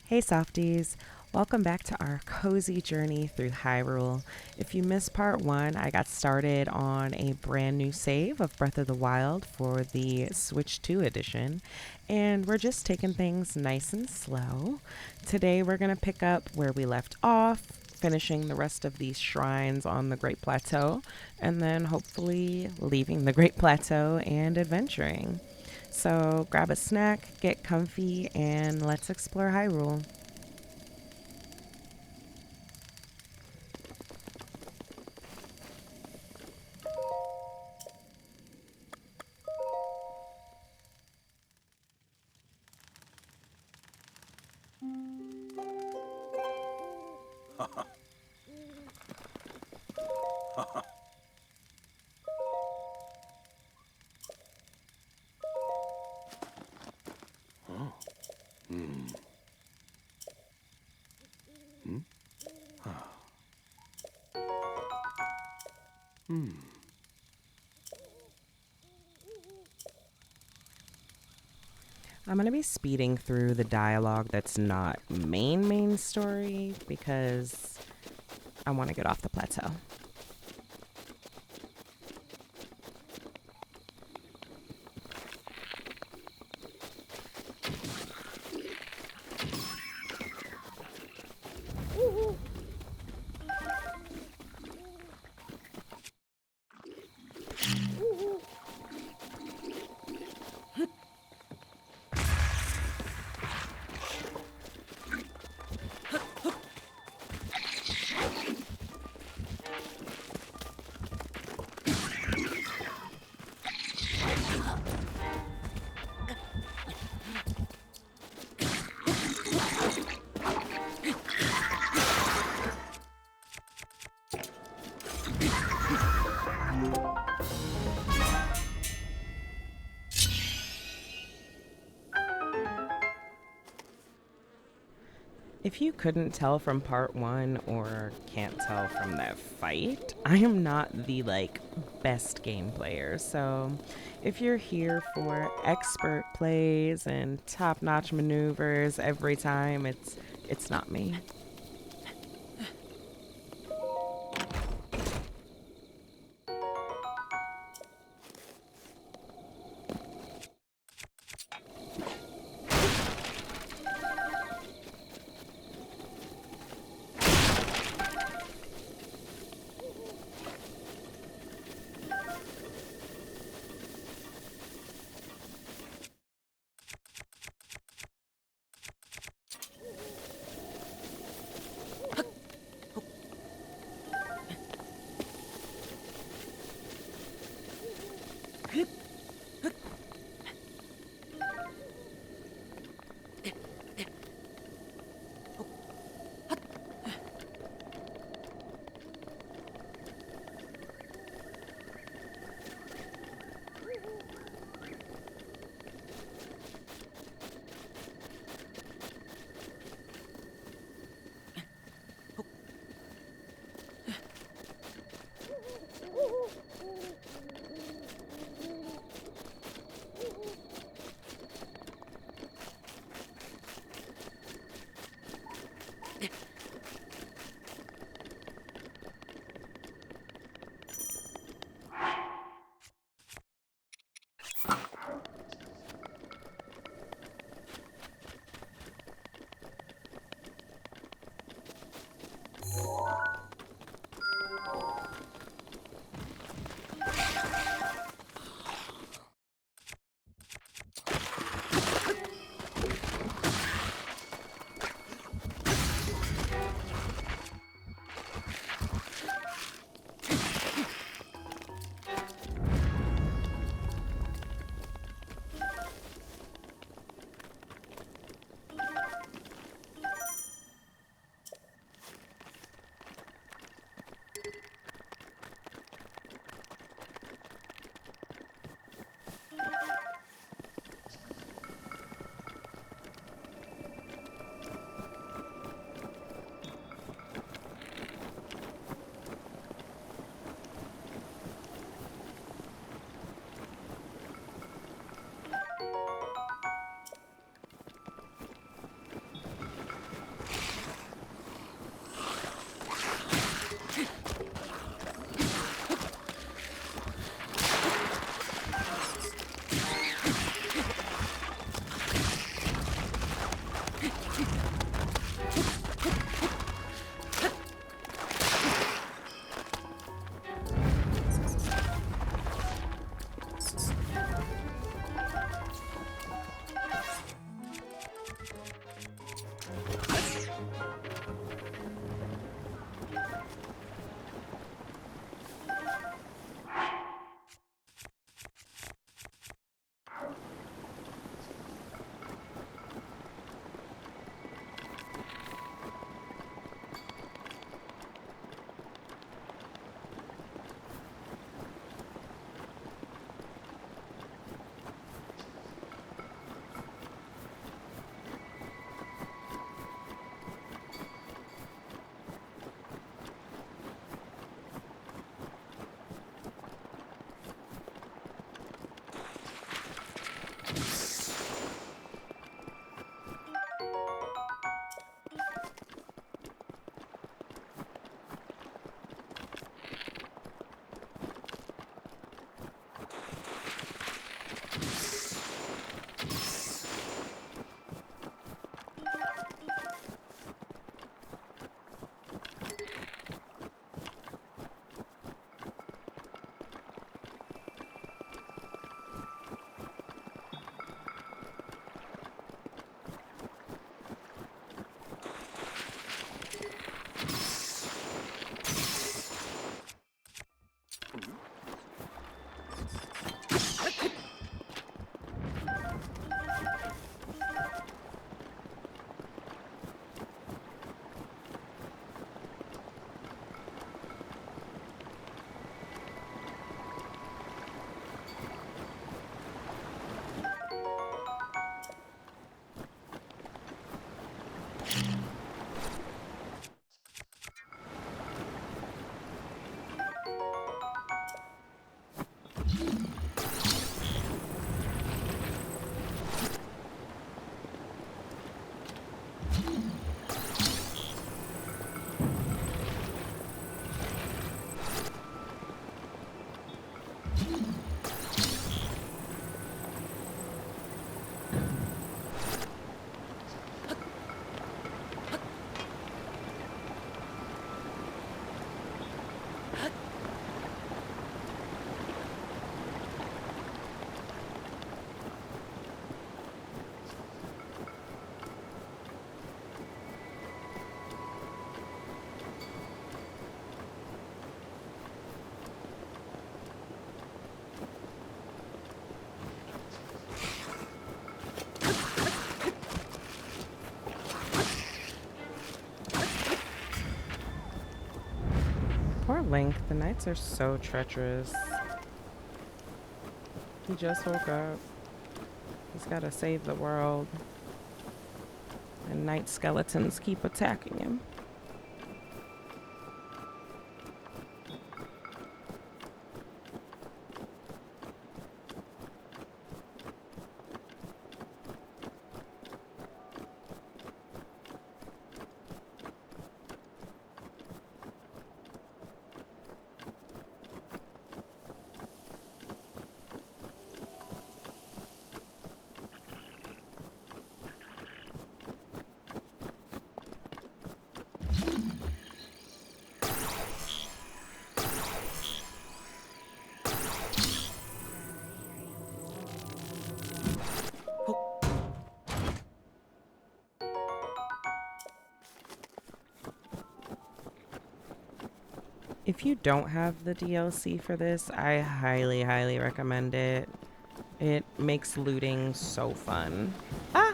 Hey Softies, welcome back to our cozy journey through Hyrule. If you missed part one, I got started on a brand new save of Breath of the Wild for the Switch 2 edition, and we're just taking things nice and slow. Today we're going to pick up where we left off, finishing the rest of these shrines on the Great Plateau, and then hopefully leaving the Great Plateau and adventuring. So grab a snack, get comfy, and let's explore Hyrule. I'm going to be speeding through the dialogue that's not main story because I want to get off the plateau. If you couldn't tell from part one or can't tell from that fight, I am not the best game player. So if you're here for expert plays and top-notch maneuvers every time, it's not me. Poor Link, the nights are so treacherous. He just woke up. He's gotta save the world. And night skeletons keep attacking him. If you don't have the DLC for this, I highly, highly recommend it. It makes looting so fun. Ah!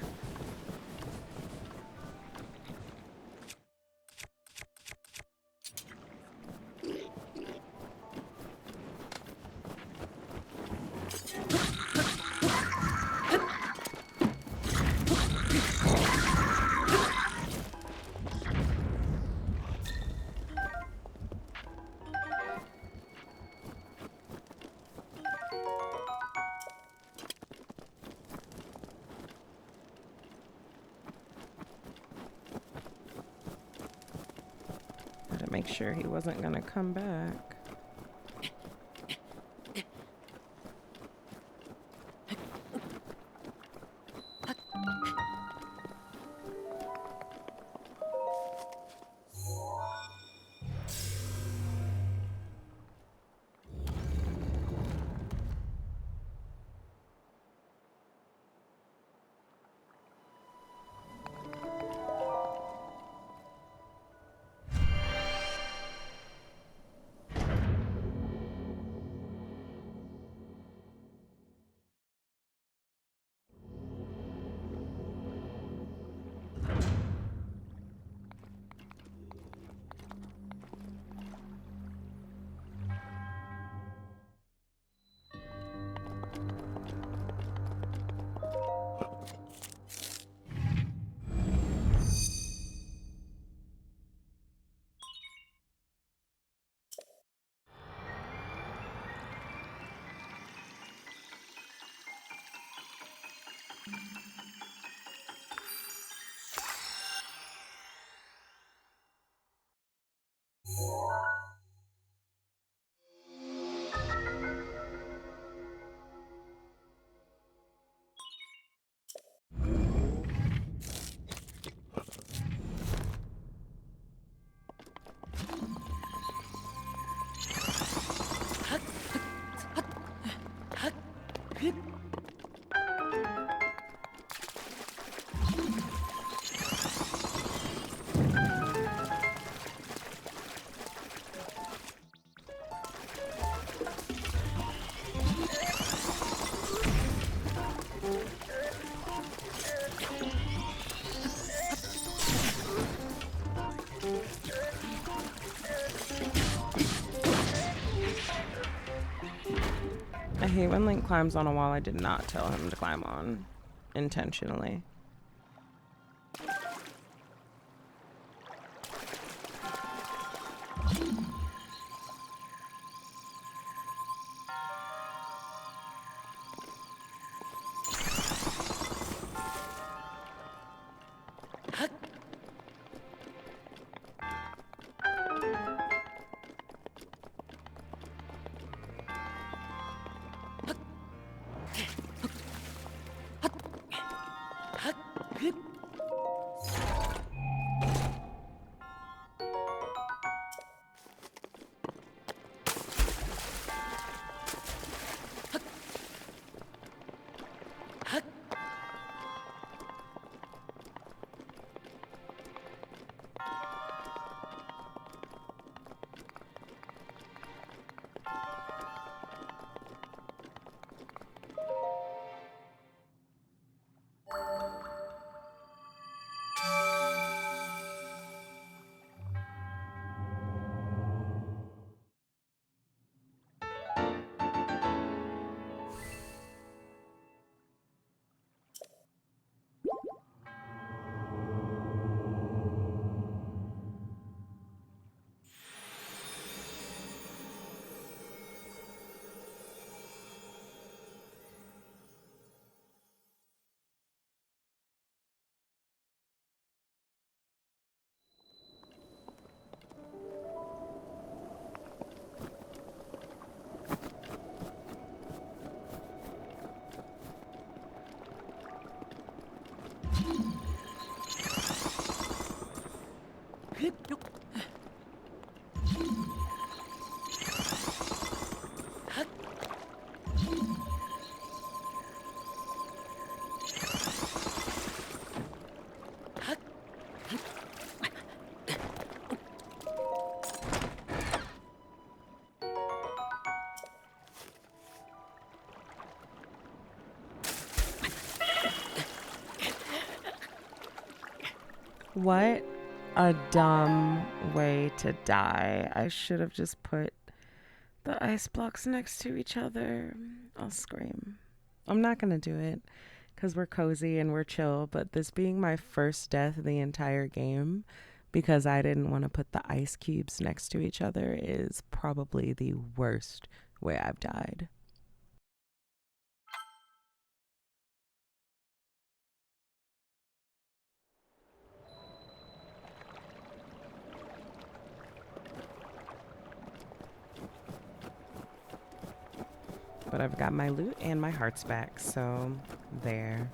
Gotta make sure he wasn't gonna come back. hate when Link climbs on a wall I did not tell him to climb on intentionally. What a dumb way to die. I should have just put the ice blocks next to each other. I'll scream. I'm not going to do it because we're cozy and we're chill, but this being my first death of the entire game because I didn't want to put the ice cubes next to each other is probably the worst way I've died. But I've got my loot and my hearts back, so there.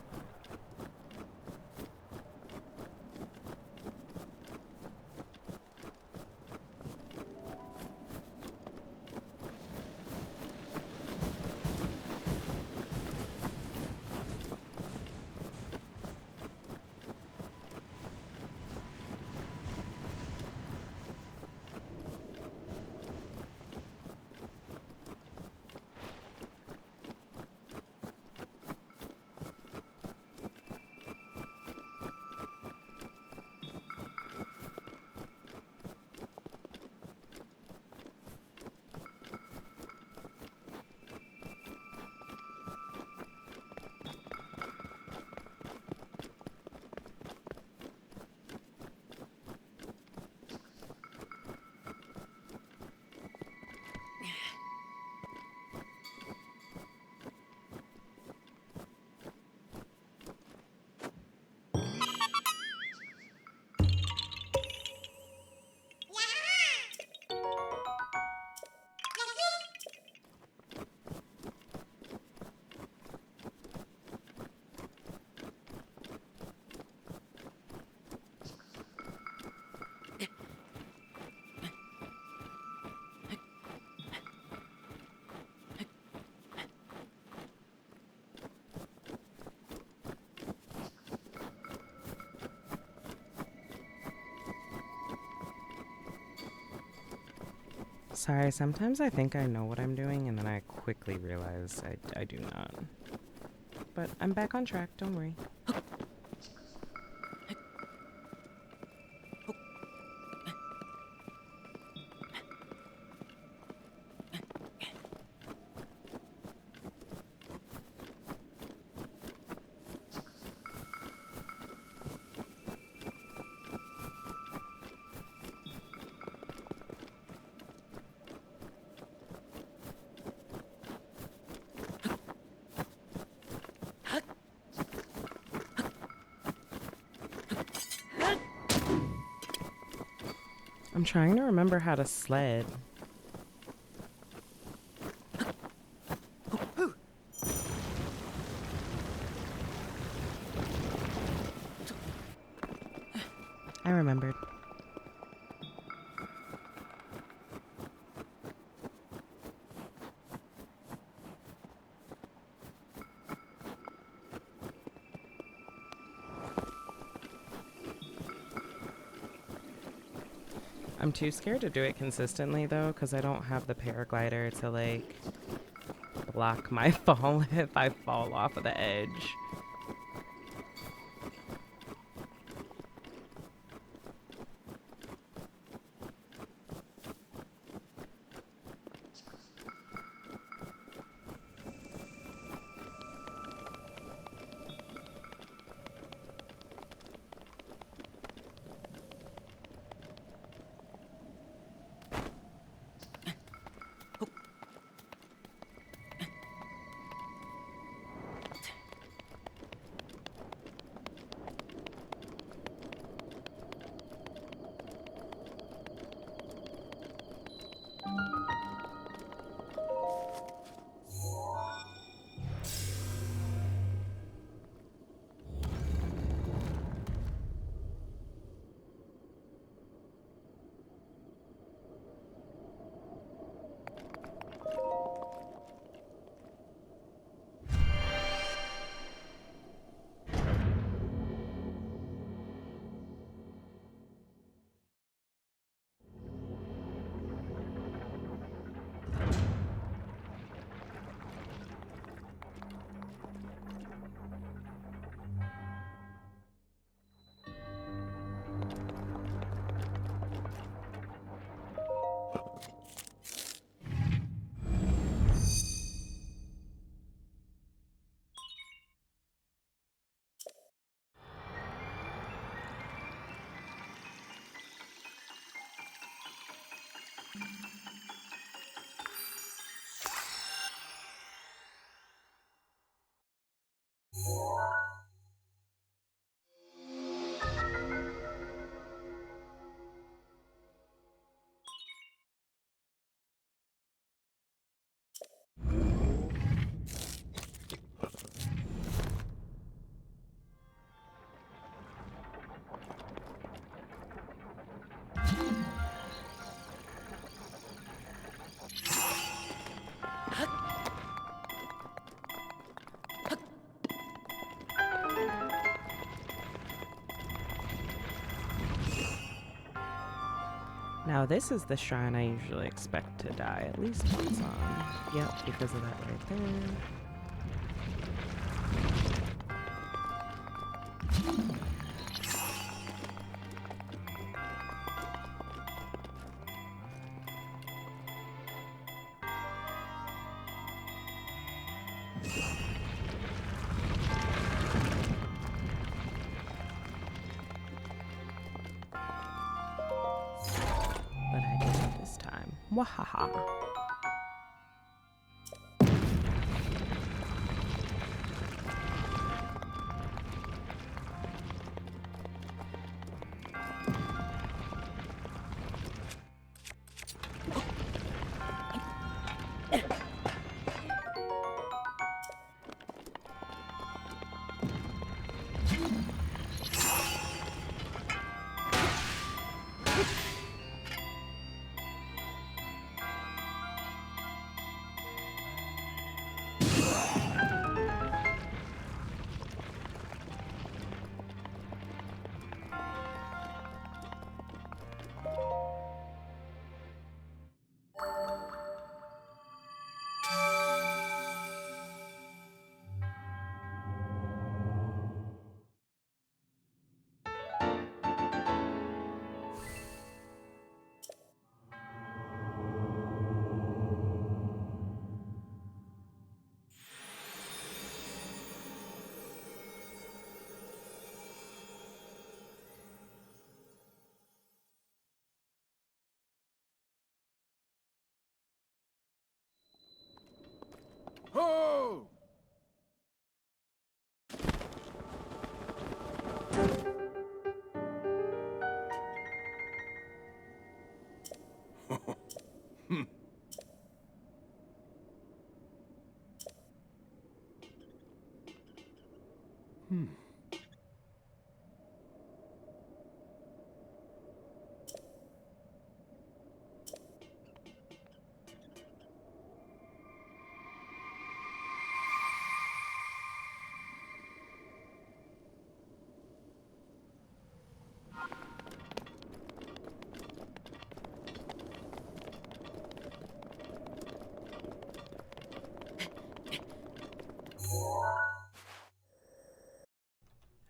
Sorry, sometimes I think I know what I'm doing and then I quickly realize I do not. But I'm back on track, don't worry. I'm trying to remember how to sled. I remembered. I'm too scared to do it consistently though, because I don't have the paraglider to like block my fall if I fall off of the edge. Now this is the shrine I usually expect to die at least once on. Yep, because of that right there. But I didn't this time. Wahaha. Ho!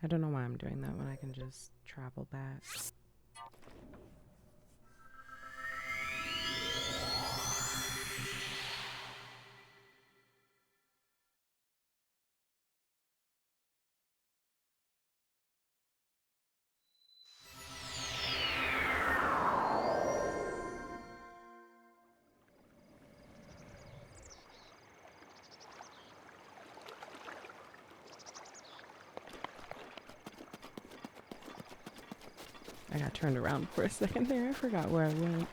I don't know why I'm doing that when I can just travel back. I got turned around for a second there. I forgot where I went.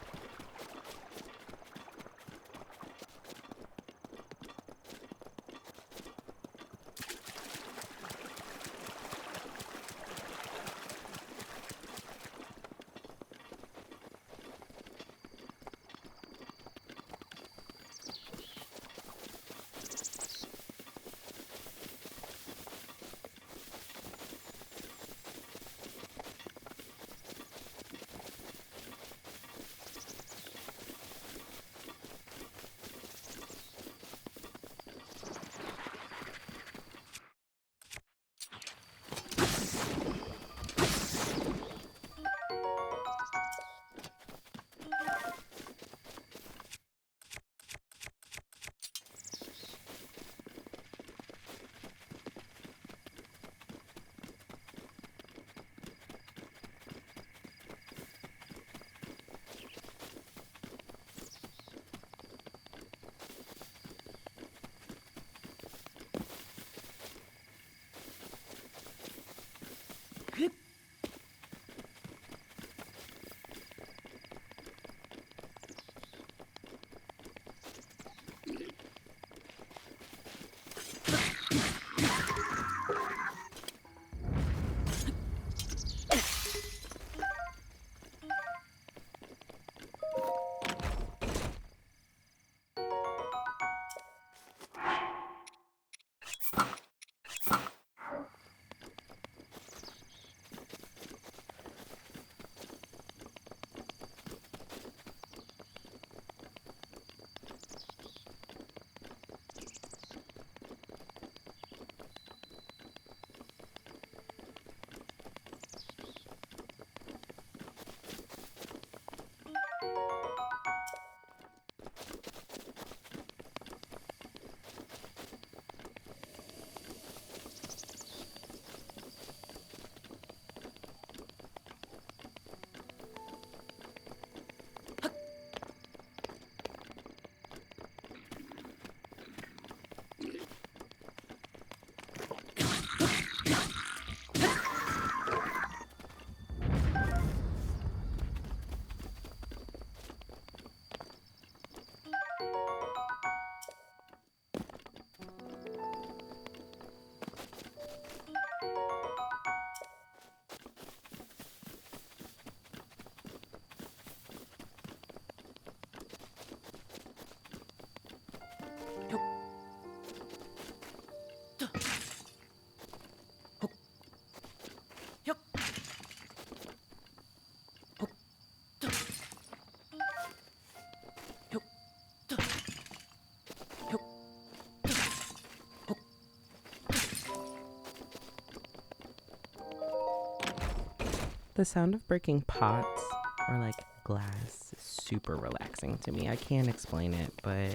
The sound of breaking pots or like glass is super relaxing to me. I can't explain it, but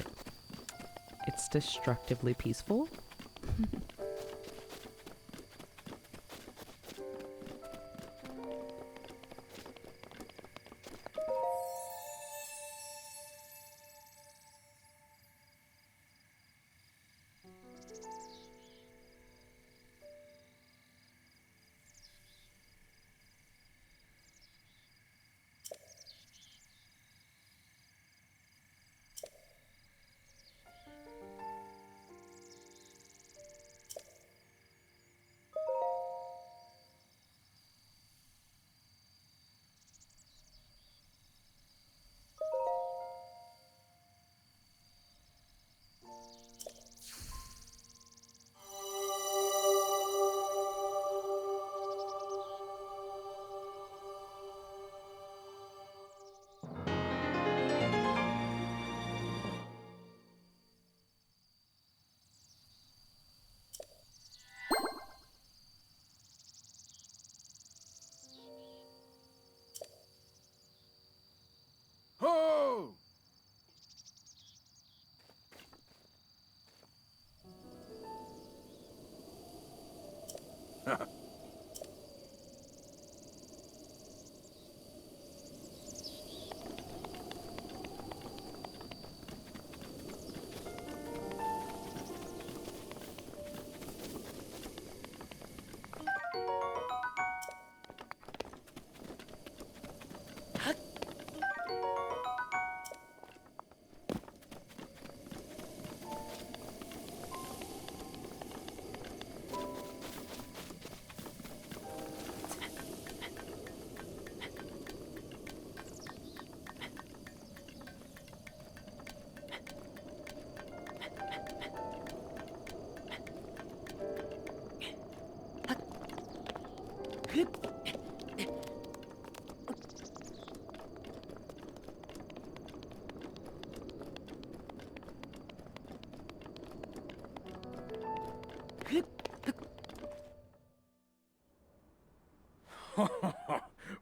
it's destructively peaceful.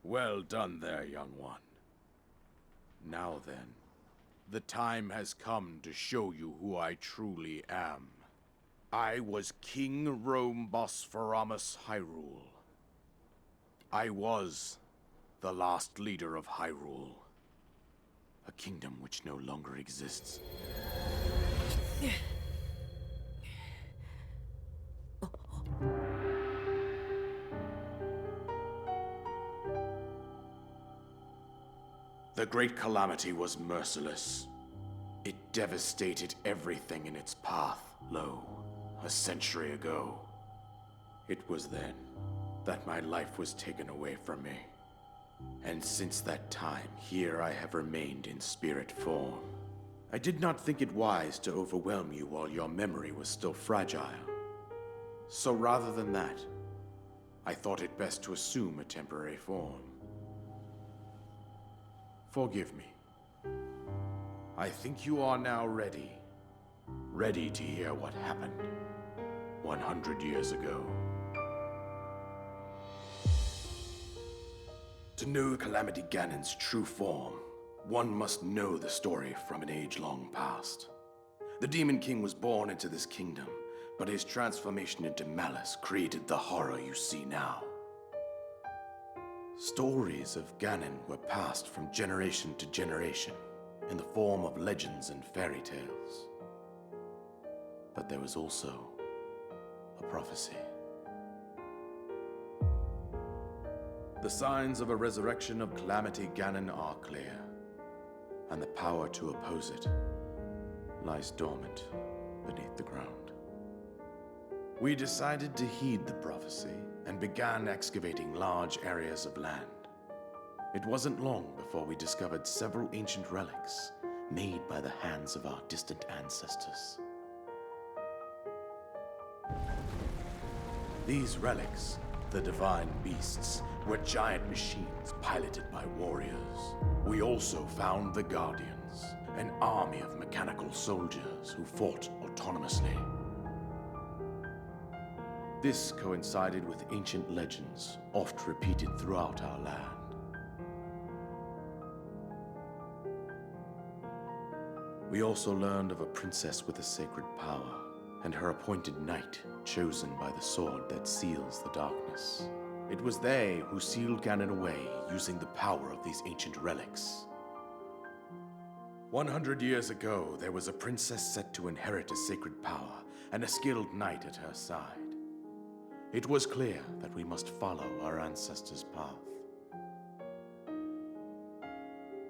Well done there, young one. Now then, the time has come to show you who I truly am. I was King Rome Bosphoramos Hyrule. I was the last leader of Hyrule, a kingdom which no longer exists. The Great Calamity was merciless. It devastated everything in its path, lo, a century ago. It was then that my life was taken away from me. And since that time, here I have remained in spirit form. I did not think it wise to overwhelm you while your memory was still fragile. So rather than that, I thought it best to assume a temporary form. Forgive me. I think you are now ready. Ready to hear what happened 100 years ago. To know Calamity Ganon's true form, one must know the story from an age-long past. The Demon King was born into this kingdom, but his transformation into malice created the horror you see now. Stories of Ganon were passed from generation to generation in the form of legends and fairy tales. But there was also a prophecy. The signs of a resurrection of Calamity Ganon are clear, and the power to oppose it lies dormant beneath the ground. We decided to heed the prophecy and began excavating large areas of land. It wasn't long before we discovered several ancient relics made by the hands of our distant ancestors. These relics, the divine beasts, were giant machines piloted by warriors. We also found the Guardians, an army of mechanical soldiers who fought autonomously. This coincided with ancient legends, oft repeated throughout our land. We also learned of a princess with a sacred power, and her appointed knight, chosen by the sword that seals the darkness. It was they who sealed Ganon away using the power of these ancient relics. 100 years ago, there was a princess set to inherit a sacred power, and a skilled knight at her side. It was clear that we must follow our ancestors' path.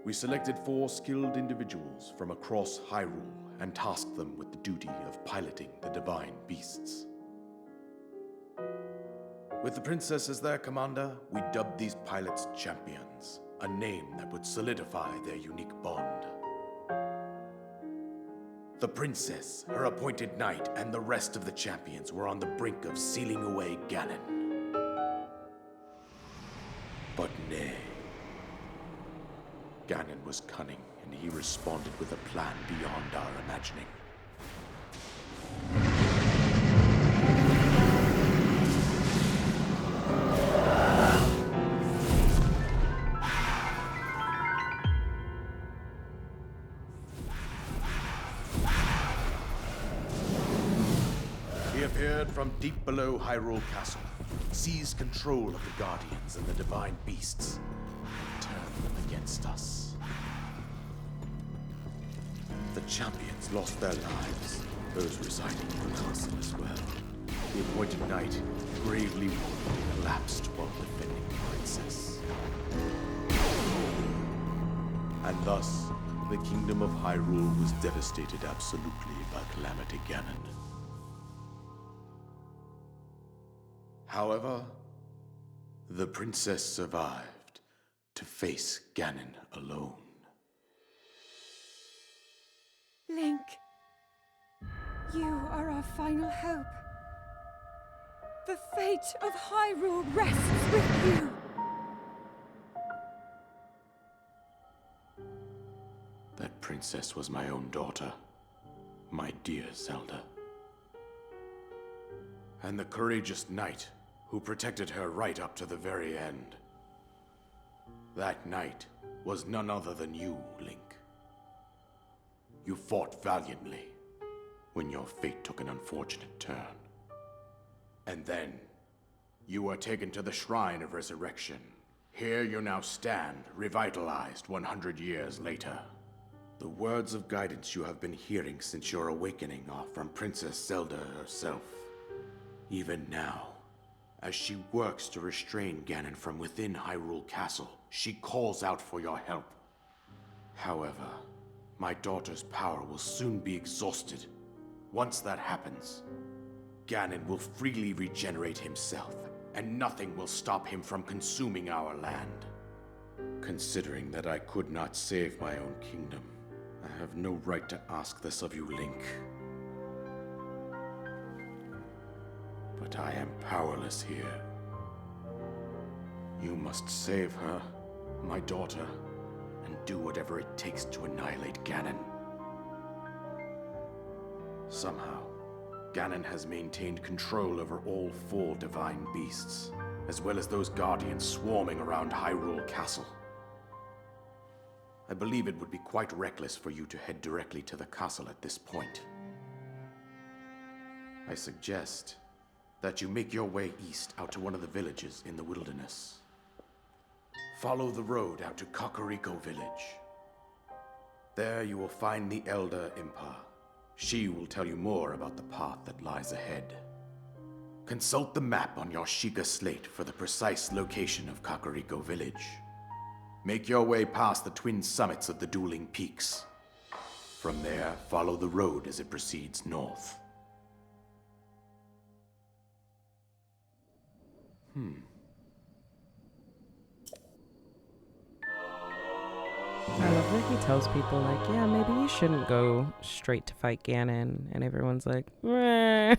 We selected 4 skilled individuals from across Hyrule and tasked them with the duty of piloting the divine beasts. With the princess as their commander, we dubbed these pilots champions, a name that would solidify their unique bond. The princess, her appointed knight, and the rest of the champions were on the brink of sealing away Ganon. But nay. Ganon was cunning, and he responded with a plan beyond our imagining. He appeared from deep below Hyrule Castle, seized control of the Guardians and the Divine Beasts, and turned them against us. The champions lost their lives, those residing in the castle as well. The appointed knight, bravely wounded, collapsed while defending the princess. And thus, the kingdom of Hyrule was devastated absolutely by Calamity Ganon. However, the princess survived to face Ganon alone. Link, you are our final hope. The fate of Hyrule rests with you. That princess was my own daughter, my dear Zelda. And the courageous knight who protected her right up to the very end. That knight was none other than you, Link. You fought valiantly when your fate took an unfortunate turn. And then, you were taken to the Shrine of Resurrection. Here you now stand, revitalized 100 years later. The words of guidance you have been hearing since your awakening are from Princess Zelda herself. Even now, as she works to restrain Ganon from within Hyrule Castle, she calls out for your help. However, my daughter's power will soon be exhausted. Once that happens, Ganon will freely regenerate himself, and nothing will stop him from consuming our land. Considering that I could not save my own kingdom, I have no right to ask this of you, Link. But I am powerless here. You must save her, my daughter, and do whatever it takes to annihilate Ganon. Somehow, Ganon has maintained control over all 4 divine beasts, as well as those guardians swarming around Hyrule Castle. I believe it would be quite reckless for you to head directly to the castle at this point. I suggest that you make your way east out to one of the villages in the wilderness. Follow the road out to Kakariko Village. There you will find the Elder Impa. She will tell you more about the path that lies ahead. Consult the map on your Sheikah slate for the precise location of Kakariko Village. Make your way past the twin summits of the dueling peaks. From there, follow the road as it proceeds north. I love that he tells people, like, yeah, maybe you shouldn't go straight to fight Ganon. And everyone's like, meh.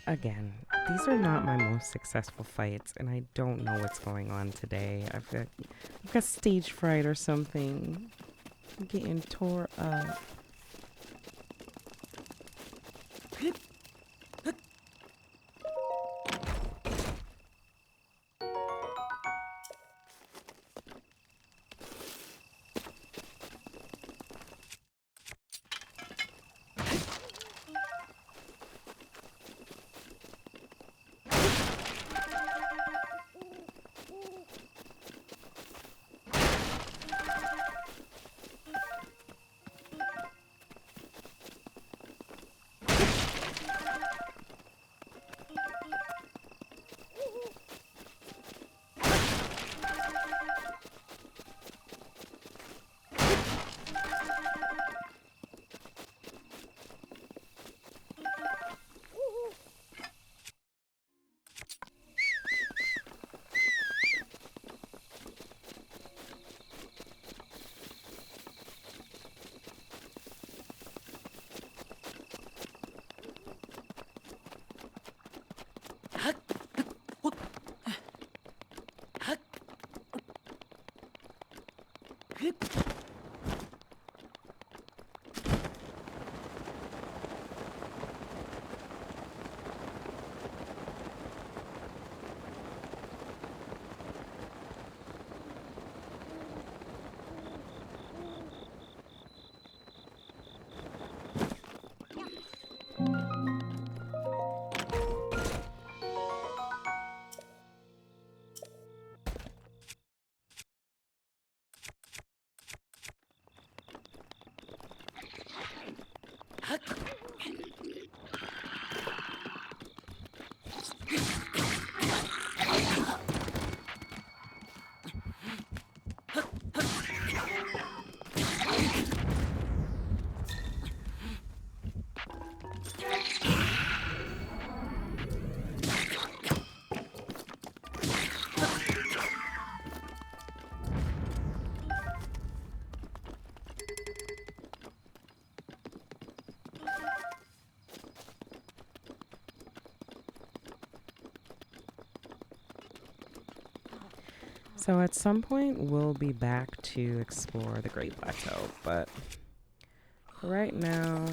Again, these are not my most successful fights, and I don't know what's going on today. I've got stage fright or something. I'm getting tore up. So at some point, we'll be back to explore the Great Plateau, but for right now,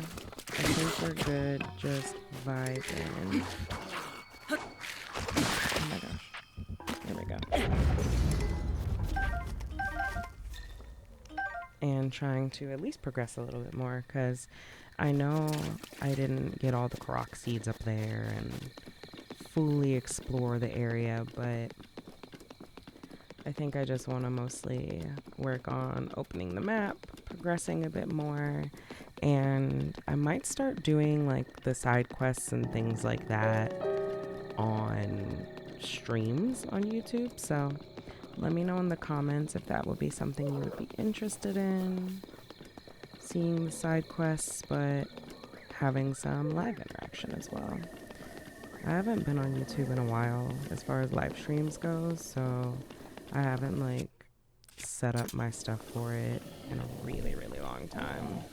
I think we're good just vibing. Oh my gosh. There we go. And trying to at least progress a little bit more, because I know I didn't get all the Korok seeds up there and fully explore the area, but I think I just want to mostly work on opening the map, progressing a bit more, and I might start doing like the side quests and things like that on streams on YouTube. So let me know in the comments if that would be something you would be interested in, seeing the side quests, but having some live interaction as well. I haven't been on YouTube in a while as far as live streams go, so I haven't like set up my stuff for it in a really, really long time.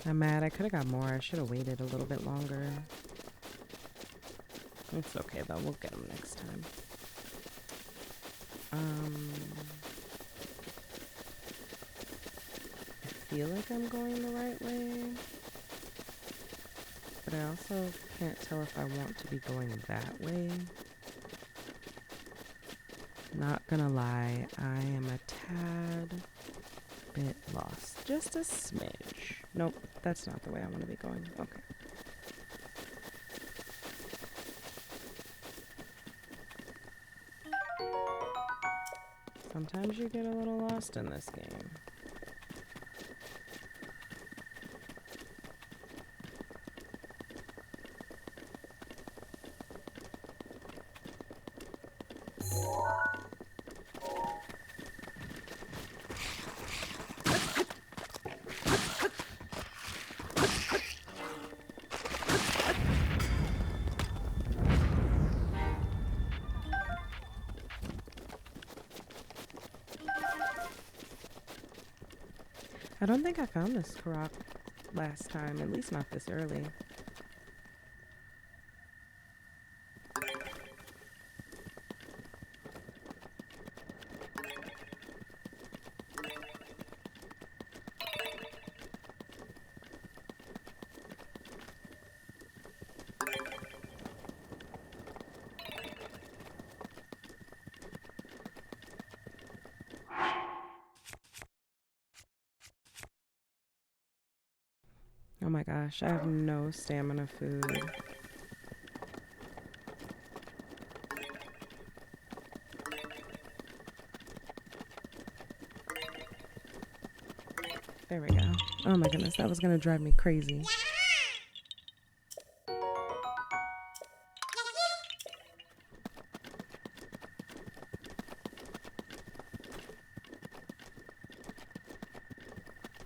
I'm mad. I could have got more. I should have waited a little bit longer. It's okay though. We'll get them next time. I feel like I'm going the right way, but I also can't tell if I want to be going that way. Not gonna lie, I am a tad bit lost. Just a smidge. Nope, that's not the way I want to be going. Okay. Sometimes you get a little lost in this game. I don't think I found this Korok last time, at least not this early. Oh my gosh, I have no stamina food. There we go. Oh my goodness, that was gonna drive me crazy.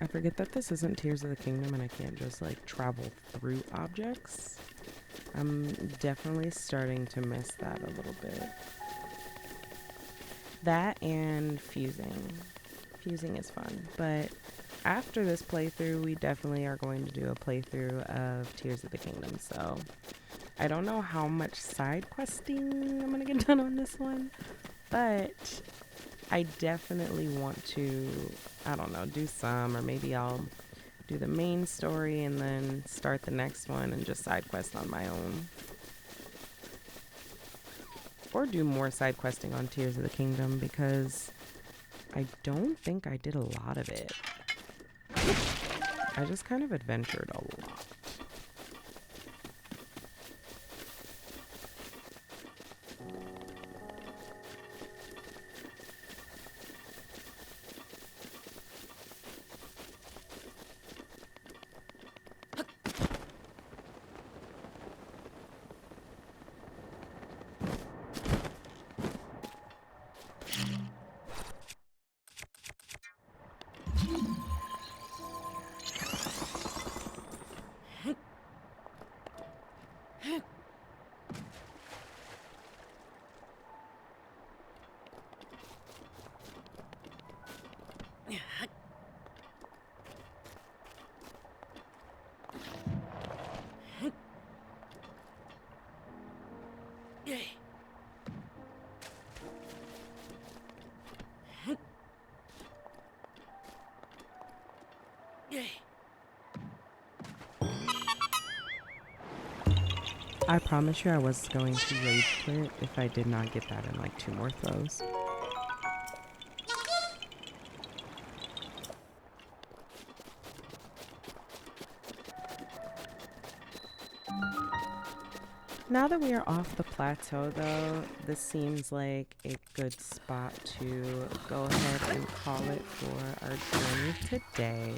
I forget that this isn't Tears of the Kingdom and I can't just like travel through objects. I'm definitely starting to miss that a little bit. That and fusing. Fusing is fun, but after this playthrough, we definitely are going to do a playthrough of Tears of the Kingdom, so I don't know how much side questing I'm gonna get done on this one, but I definitely want to, I don't know, do some, or maybe I'll do the main story and then start the next one and just side quest on my own. Or do more side questing on Tears of the Kingdom, because I don't think I did a lot of it. I just kind of adventured a lot. I promise you I was going to rage quit if I did not get that in like 2 more throws. Now that we are off the plateau though, this seems like a good spot to go ahead and call it for our journey today.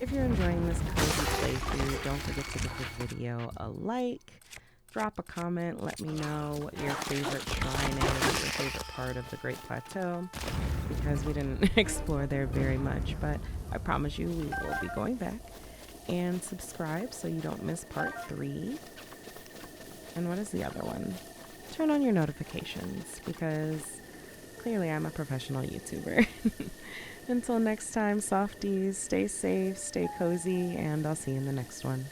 If you're enjoying this cozy playthrough, don't forget to give the video a like, drop a comment, let me know what your favorite shrine is, your favorite part of the Great Plateau, because we didn't explore there very much, but I promise you we will be going back. And subscribe so you don't miss part 3. And what is the other one? Turn on your notifications, because clearly I'm a professional YouTuber. Until next time, softies, stay safe, stay cozy, and I'll see you in the next one.